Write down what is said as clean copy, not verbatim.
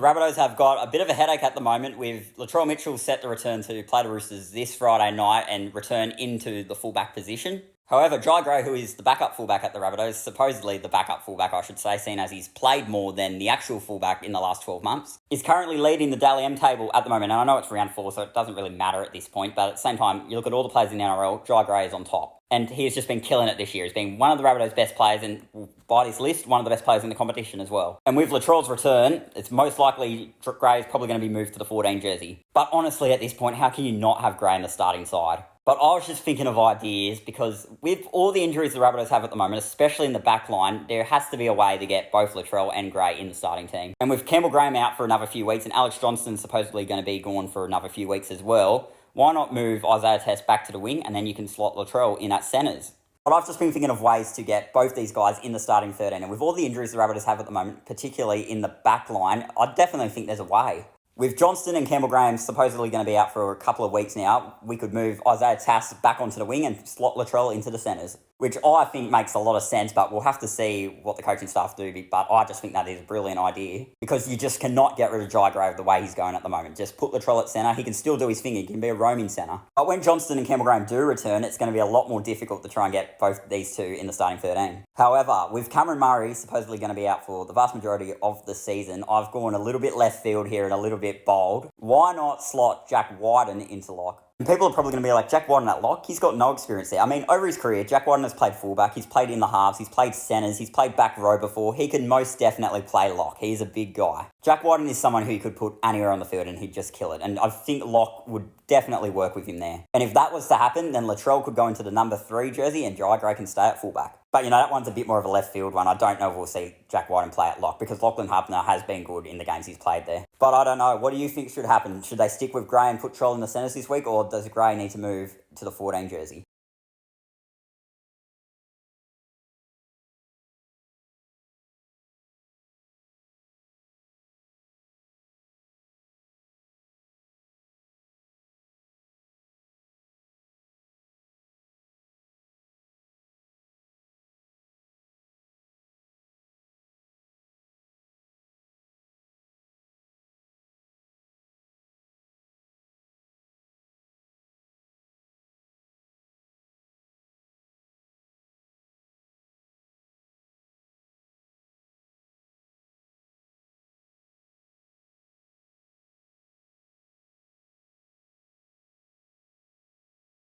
The Rabbitohs have got a bit of a headache at the moment with Latrell Mitchell set to return to play the Roosters this Friday night and return into the fullback position. However, Jai Gray, who is the backup fullback at the Rabbitohs, supposedly the backup fullback, I should say, seen as he's played more than the actual fullback in the last 12 months, is currently leading the Dally M table at the moment. And I know it's round 4, so it doesn't really matter at this point. But at the same time, you look at all the players in the NRL, Jai Gray is on top. And he has just been killing it this year. He's been one of the Rabbitohs' best players, and by this list, one of the best players in the competition as well. And with Latrell's return, it's most likely Gray is probably going to be moved to the 14 jersey. But honestly, at this point, how can you not have Gray in the starting side? But I was just thinking of ideas because with all the injuries the Rabbitohs have at the moment, especially in the back line, there has to be a way to get both Latrell and Gray in the starting team. And with Campbell Graham out for another few weeks and Alex Johnston supposedly going to be gone for another few weeks as well, why not move Isaiah Test back to the wing and then you can slot Latrell in at centres? But I've just been thinking of ways to get both these guys in the starting 13. And with all the injuries the Rabbitohs have at the moment, particularly in the back line, I definitely think there's a way. With Johnston and Campbell Graham supposedly going to be out for a couple of weeks now, we could move Isaiah Tass back onto the wing and slot Latrell into the centres, which I think makes a lot of sense, but we'll have to see what the coaching staff do. But I just think that is a brilliant idea because you just cannot get rid of Jai Gray the way he's going at the moment. Just put Latrell at centre. He can still do his thing. He can be a roaming centre. But when Johnston and Campbell Graham do return, it's going to be a lot more difficult to try and get both these two in the starting 13. However, with Cameron Murray supposedly going to be out for the vast majority of the season, I've gone a little bit left field here and a little bit bold. Why not slot Jack Wyden into lock? And people are probably going to be like, Jack Wyden at lock? He's got no experience there. I mean, over his career, Jack Wyden has played fullback, he's played in the halves, he's played centres, he's played back row before. He can most definitely play lock. He's a big guy. Jack Wyden is someone who you could put anywhere on the field and he'd just kill it. And I think lock would definitely work with him there. And if that was to happen, then Latrell could go into the number 3 jersey and Jai Gray can stay at fullback. But, that one's a bit more of a left field one. I don't know if we'll see Jack Wyden play at lock because Lachlan Hapner has been good in the games he's played there. But I don't know. What do you think should happen? Should they stick with Gray and put Troll in the centres this week, or does Gray need to move to the 14 jersey?